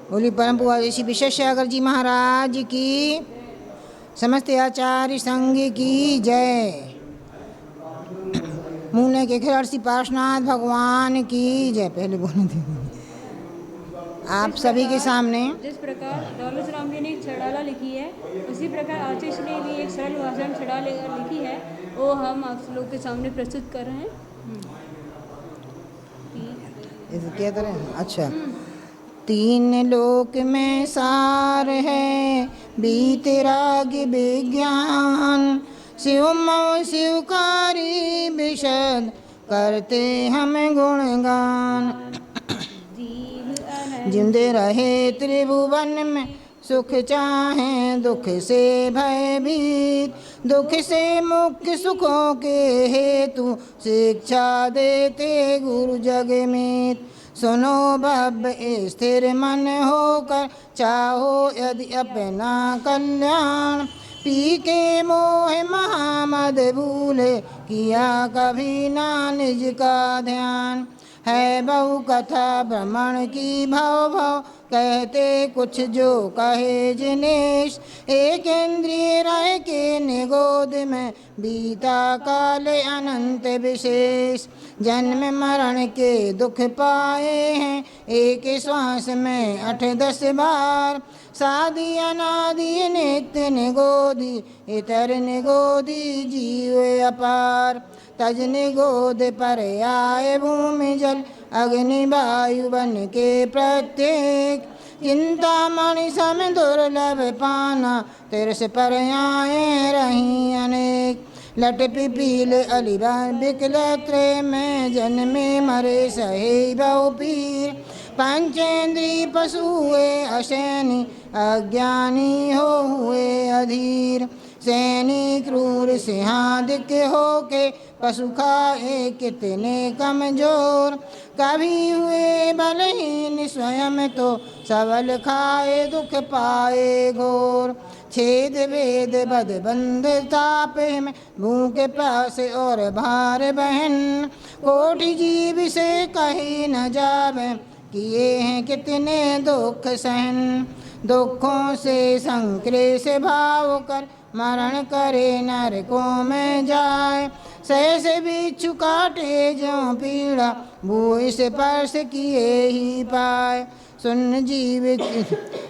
बोली परम पूज्य श्री विश्वेश्वर जी महाराज की, समस्त आचार्य संघ की जय। मूल के खिलाड़ी पार्श्वनाथ भगवान की जय। पहले बोलने थे आप सभी के सामने। जिस प्रकार दौलत राम जी ने एक छड़ाला लिखी है, उसी प्रकार आशीष ने भी एक सरल भाषा में छड़ाला लिखी है, वो हम आप लोग के सामने प्रस्तुत कर रहे हैं। क्या करें? अच्छा। तीन लोक में सार है बीतराग विज्ञान, शिव मौ शिवकारी विशद करते हम गुणगान। जिंदे रहे त्रिभुवन में सुख चाहे दुख से भयभीत, दुख से मुक्ति सुखों के हेतु शिक्षा देते गुरु जगमीत। सुनो भव्य स्थिर मन होकर चाहो यदि अपना कल्याण, पी के मोह महामद भूले किया कभी ना निज का ध्यान। है बहु कथा भ्रमण की भव भव कहते कुछ जो कहे जिनेश, एक इंद्रिय रह के निगोद में बीता काल अनंत विशेष। जन्म मरण के दुख पाए हैं एक श्वास में 8-10 बार, साधी अनादि नित्य निगोदी इतर निगोदी जीव अपार। तज निगोद पर आए भूमि जल अग्नि वायु बन के प्रत्येक, चिंतामणि सम दुर्लभ पाना तिरस पर आए रही अनेक। लट पिपील अलिबान बिकलत्रे में जन्मे मरे सहे बहु पीर, पंचेंद्री पशु हुए अशैनी अज्ञानी हो हुए अधीर। सैनी क्रूर सिंहादिक होके पशु खाए कितने कमजोर, कभी हुए बलहीन स्वयं तो सबल खाए दुख पाए घोर। छेद वेद बद बंद ताप में भूखे प्यास और भार बहन, कोटि जीव से कही न जावे किए हैं कितने दुख सहन। दुखों से संक्लेश भाव कर मरण करे नरकों में जाए, सहस बिच्छू काटे जो पीड़ा भूय से परस किए ही पाए। सुन जीव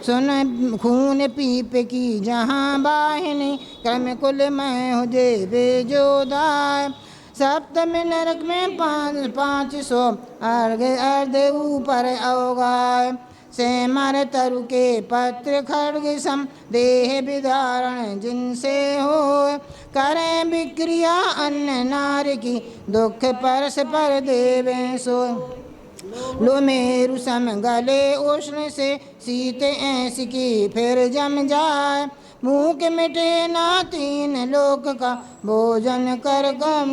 सुन खून पीप की जहाँ बाहिनी, क्रम कुल में हो देवे जो दाय। सप्तम नरक में 500 अर्ध ऊपर अवगाय, से मर तरु के पत्र खड्ग सम देह विदारण जिनसे हो, करें विक्रिया अन्य नार की दुख परस पर देवे सो। लो मेरु सम गले उष्ण से शीत ऐसी की फिर जम जाए, भूख मिटे ना 3 लोक का भोजन कर गम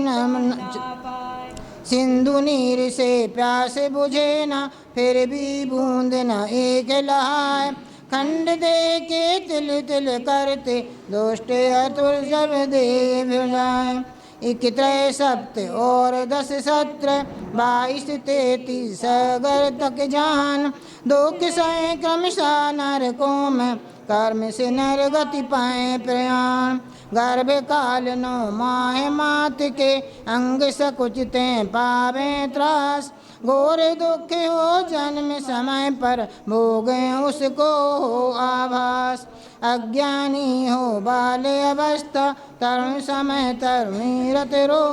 सिंधु नीर से प्यास बुझे ना फिर भी बूंद न एक लहाए। खंड दे के तिल तिल करते दोष्ट अतुल जब देव जाए। 21 सप्त और 10 सत्र 22 33 सगर तक जान, दुख सह क्रमशः नरकों में कर्म से नर गति पाए प्रयाण। गर्भ काल 9 माह मात के अंग सकुचते पावे त्रास, घोर दुख हो जन्म समय पर भोगे उसको हो आभास। अज्ञानी हो बाल अवस्था तरुण समय तरुणी रत रो,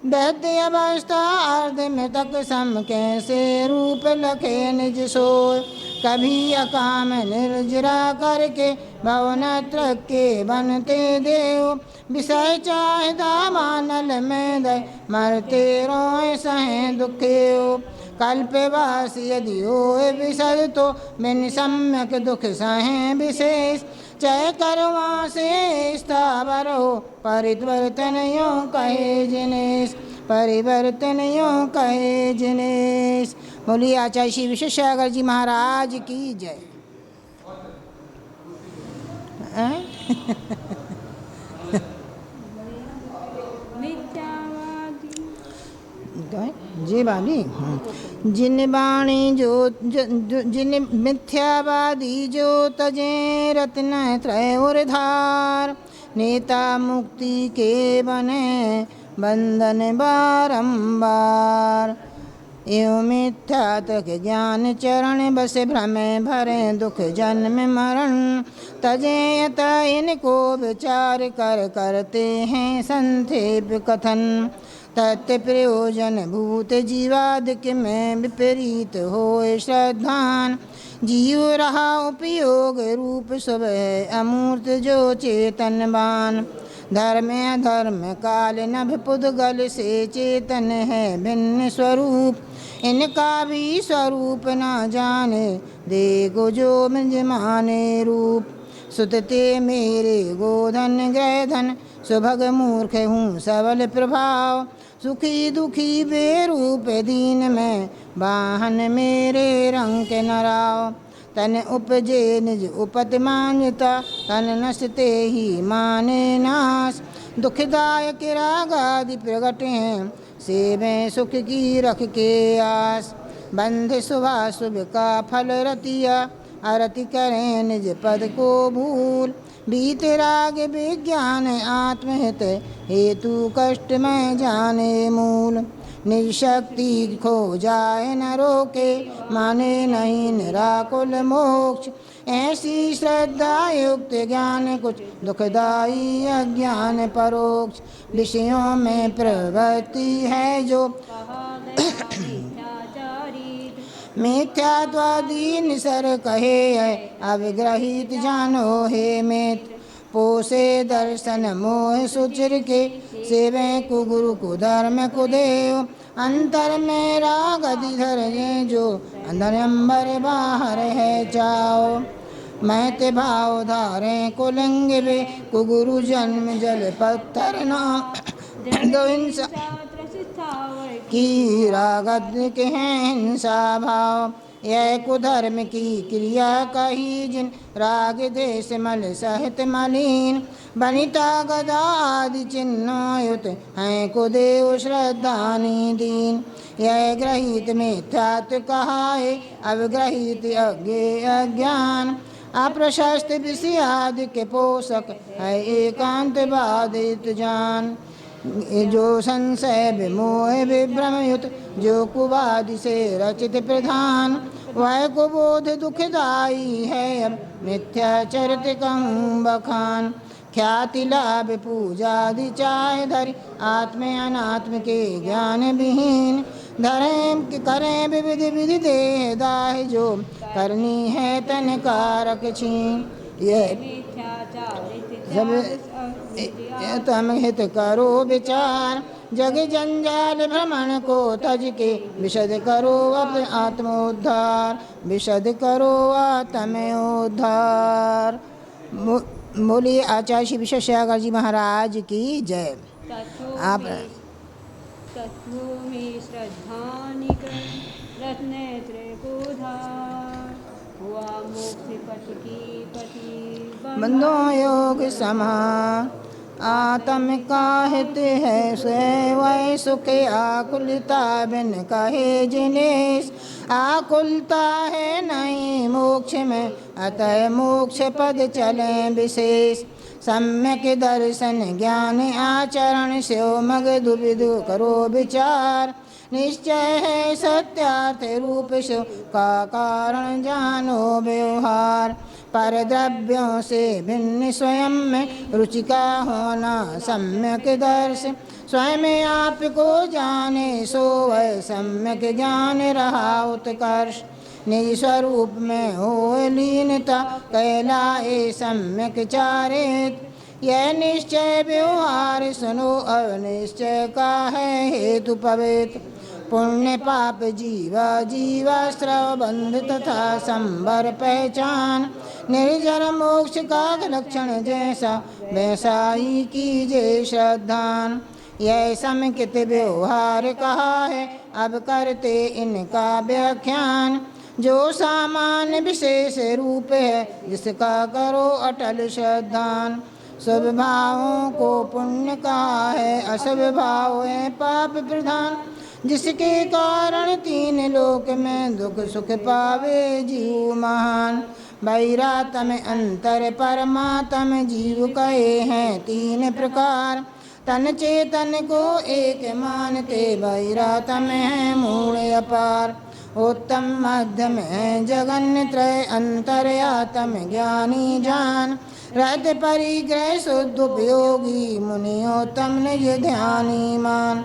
वैद्य अवस्था अर्ध में तक सम कैसे रूप लखे निज सोय। कभी अकाम निर्जरा करके भवनत्र के बनते देव, विषय चाहता मानल में दय मरते रोए सहे दुखे। कल्पवास यदि होए विसद तो बिन सम्यक दुख सहे विशेष, चय करवा से स्थावर हो परिवर्तन यो कहे जिनेश, परिवर्तन यो कहे जिनेश। बोलिए आचार्य श्री विश्वेश्वर जी महाराज की जय। जी वाली जिन बाणी जिन मिथ्यावादी जो तजे रत्न त्रय और धार नेता मुक्ति के बने बंधन बारंबार एवं मिथ्या तक ज्ञान चरण बस भ्रम भरे दुख जन्म मरण तजे यत इनको विचार कर करते हैं संक्षेप कथन तत् प्रयोजन भूत जीवादिक में विपरीत होए श्रद्धान जीव रहा उपयोग रूप सब है अमूर्त जो चेतनवान धर्म अधर्म काल नभ पुद्गल से चेतन है भिन्न स्वरूप इनका भी स्वरूप न जाने देखो जो मिंज माने रूप सुतते मेरे गोधन ग्रहधन सुभग मूर्ख हूँ सबल प्रभाव सुखी दुखी बेरूप दीन में वाहन मेरे रंग के नराव तन उपजे निज उपत मान्यता तन नसते ही माने नाश दुखदायक राग आदि प्रगट हैं सेवें सुख की रख के आस बंध शुभाशुभ का फल रतिया अरति करें निज पद को भूल बीत राग विज्ञान आत्महित हेतु कष्ट में जाने मूल निशक्ति खो जाए न रोके माने नहीं निराकुल मोक्ष ऐसी श्रद्धा युक्त ज्ञान कुछ दुखदाई अज्ञान परोक्ष विषयों में प्रवृत्ति है जो मिथ्यात्वादी निसर कहे है अविग्रहित जानो हे मित्र पोसे दर्शन मोह सुचिर के सेवे कुगुरु कुधर्म कुदेव अंतर में राग अधिधर ये जो अंदर अंबर बाहर है चाओ मैं ते भाव धारे कुलिंग वे कुगुरु जन्म जल पत्थर नाम दो इंसा की रागद के हैं हिंसा भाव यह कुधर्म की क्रिया कही जिन राग देश मल सहित मलिन बनिता गदा आदि चिन्हयुत हैं कुदेव श्रद्धानी दीन यह ग्रहित मिथ्यात्व कहा है अवग्रहित अज्ञे अज्ञान अप्रशस्त विषयादि के पोषक है एकांत बाधित जान जो संशय विमोह विभ्रमयुत जो कुवादि से रचित प्रधान वह कुबोध दुखदाई है अब मिथ्या चरित कहूँ बखान ख्याति लाभ पूजादि चाहे धरि आत्म अनात्म के ज्ञान विहीन धरें करें विविध विधि देह दाह जो करनी है तन कारक छीन यह सब तम हित करो विचार जग जंजाल भ्रमण को तज के विशद करो अपने आत्मोद्धार विशद करो आत्मोद्धार। बोलिए आचार्य श्री विश्वेश्वर जी महाराज की जय। आप तत्व में श्रद्धा निकल रत्नेत्र को धार हुआ मोक्ष पथ की पति बंदो योग समान आत्म काहित है स्वय सुख आकुलता बिन कहे जिनेश आकुलता है नहीं मोक्ष में अतः मोक्ष पद चले विशेष सम्यक दर्शन ज्ञान आचरण से मग दुविधु करो विचार निश्चय है सत्यार्थ रूप से का कारण जानो व्यवहार पर द्रव्यों से भिन्न स्वयं में रुचि का होना सम्यक दर्श स्वयं आप को जाने सो वह सम्यक ज्ञान रहा उत्कर्ष निज स्वरूप में हो लीनता कहलाए सम्यक चारित यह निश्चय व्यवहार सुनो अनिश्चय का है हेतु पवित्र पुण्य पाप जीवा जीवाश्रव बंध तथा संबर पहचान निर्जर मोक्ष का लक्षण जैसा वैसा ही कीजिए श्रद्धान यह समित व्यवहार कहा है अब करते इनका व्याख्यान जो सामान्य विशेष रूप है जिसका करो अटल श्रद्धान शुभ भावों को पुण्य कहा है अशुभ भाव है पाप प्रधान जिसके कारण तीन लोक में दुख सुख पावे जीव महान। वैरातम अंतर परमात्म जीव कहे हैं तीन प्रकार। तन चेतन को एक मानते वैरातम है मूल अपार। उत्तम मध्यम है जगन त्रय अंतर्यातम ज्ञानी जान। रत परिग्रह शुद्ध उपयोगी मुनियोत्तम निज ध्यानी मान।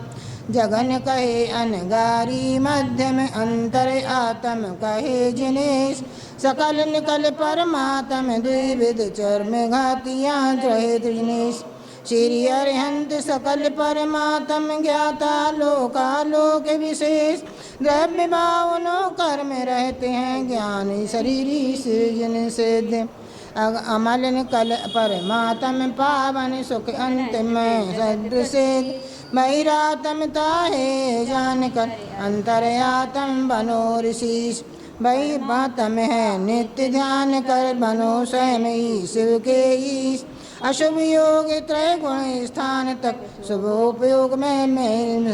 जगन कहे अनगारी मध्यम अंतर आत्म कहे जिनेश। सकल निकल परमात्म द्विविध चर्म घातियाँ त्रहे त्रिनेश। श्री अरिहंत सकल परमात्म ज्ञाता लोकालोक विशेष। द्रव्य भावनो कर्म रहते हैं ज्ञानी शरीरी सृजन सिद्ध। अमल कल परमात्म पावन सुख अंत में सदृशित। वैरातम ताहे जान कर अंतर्यातम बनो ऋषिष। वैरातम है नित्य ध्यान कर बनो स्वयं ही शिव के ईश। अशुभ योग त्रय गुण स्थान तक शुभ उपयोग में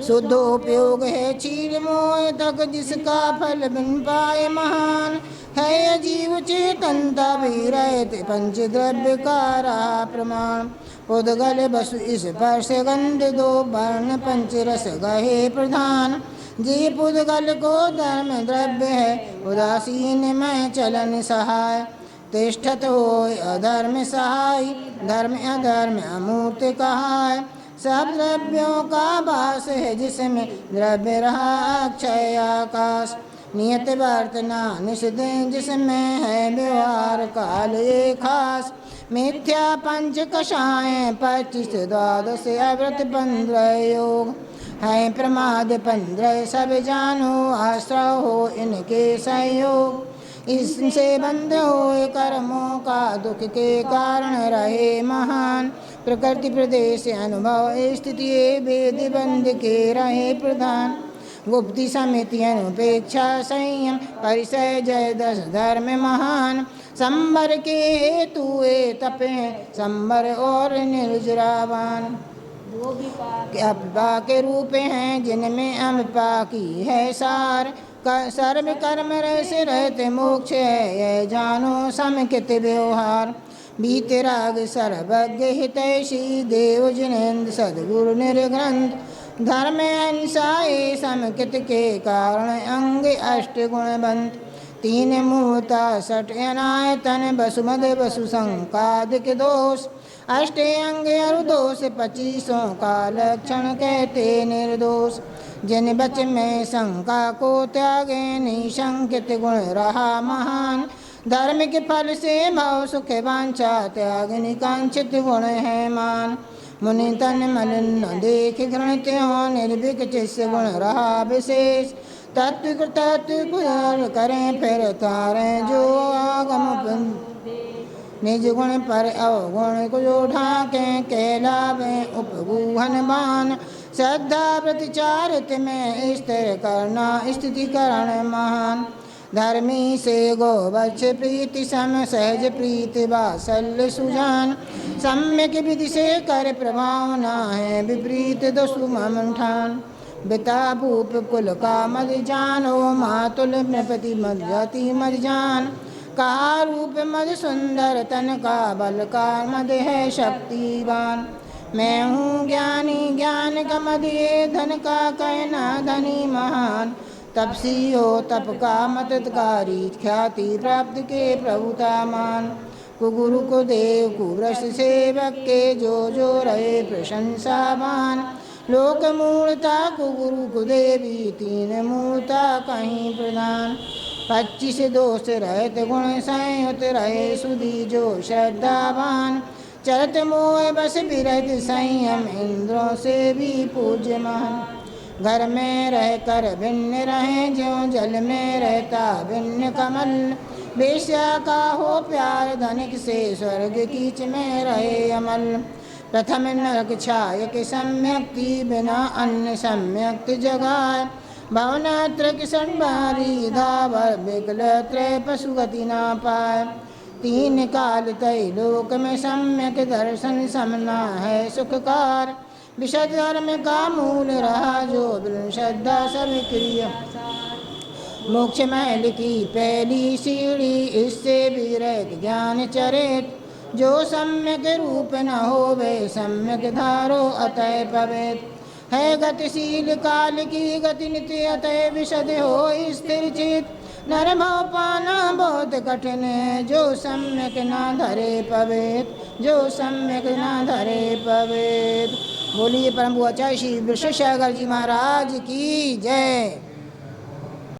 शुद्ध उपयोग है चीर मोह तक जिसका फल बिन पाए महान। है जीव चेतनता भी रहते पंच द्रव्य का रहा प्रमाण। उदगल बसु इस पर्श गंध दो वर्ण पंच रस गहे प्रधान। जी पुदगल को धर्म द्रव्य है उदासीन में चलन सहाय। तिष्ठत हो अधर्म सहाय धर्म अधर्म अमूर्त कहाय। सब द्रव्यों का वास है जिसमें द्रव्य रहा अक्षय आकाश। नियत वर्तना निषिद्ध जिसमें है व्यवहार काल एक खास। मिथ्या पंच कषाय 25 द्वादश अव्रत 15 योग। है प्रमाद 15 सब जानो आश्रय हो इनके संयोग। इससे बंध हो कर्मों का दुख के कारण रहे महान। प्रकृति प्रदेश अनुभव स्थिति वेद बंध के रहे प्रधान। गुप्ति समिति अनुपेक्षा संयम परिचय जय दस धर्म महान। संबर के हेतु तपे संबर और निर्जरावान। अम्बा के रूप हैं जिनमें अम्बा की है सार। सर्व कर्म से रहते मोक्ष है यह जानो समकित व्यवहार। बीतराग सर्वज्ञ हितैषी देव जिनेन्द्र सद्गुरु निर्ग्रंथ। धर्म अहिंसा समकित के कारण अंग अष्ट गुणवंत। 3 मूर्ता 6 अनायतन वसुमद वसु संकादिक दोष। 8 अंग अरु दोष 25 का लक्षण कहते निर्दोष। जिन बच में शंका को त्यागे निशंकित गुण रहा महान। धर्म के फल से भाव सुख वांछा त्याग निकांक्षित गुण है मान। मुनि तन मन न देख घृणित हो निर्भीक चित्त गुण रहा विशेष। तत्व तत्व करें फिर तारें जो आगम निज गुण पर अवगुण को जो ढाके कैलावे उपगुहन बान। श्रद्धा प्रतिचारित में स्थिर करना स्थिति करण महान। धर्मी से गोवत्स प्रीति सम सहज प्रीति वात्सल्य सुजान। सम्यक विधि से कर प्रभावना है विपरीत दुष्मन ठान। बिता भूप कुल का मद जानो मातुल नृपति मद जाति मद जान। का रूप मद सुंदर तन का बलकार मद है शक्तिवान। मैं हूँ ज्ञानी ज्ञान का मद ये धन का कहना धनी महान। तपसी हो तप का मतकारी ख्याति प्राप्त के प्रभुता मान। कुगुरु को देव कुव्रत सेवक के जो रहे प्रशंसावान। लोक मूलता कुगुरु को देवी 3 मूलता कहीं प्रधान। 25 दोष रहत गुण संयुत रहे सुधी जो श्रद्धावान। चरत मोह बस विरत संयम इंद्रों से भी पूज्यमान। घर में रह कर भिन्न रहें ज्यों जल में रहता भिन्न कमल। वेश्या का हो प्यार धनिक से स्वर्ग कीच में रहे अमल। प्रथम नरक छाय के सम्यक्ति बिना अन्य सम्यक्त जगाए। भवनात्र किशन बारी धावर विकल त्रय पशुगति ना पाए। 3 काल तय लोक में सम्यक दर्शन समना है सुखकार। विशद धर्म का मूल रहा जो बिन श्रद्धा सब क्रिया। मोक्ष में लिखी पहली सीढ़ी इससे विरत ज्ञान चरित। जो सम्यक रूप न होवे सम्यक धारो अतः पवित। है गतिशील काल की गति नित्य अतः विशद हो स्थिर चित। नर भाव पाना बहुत कठिन है जो सम्यक ना धरे पवित। जो सम्यक ना धरे पवित। बोलिए परम आचार्य श्री विश्वेश्वर जी महाराज की जय।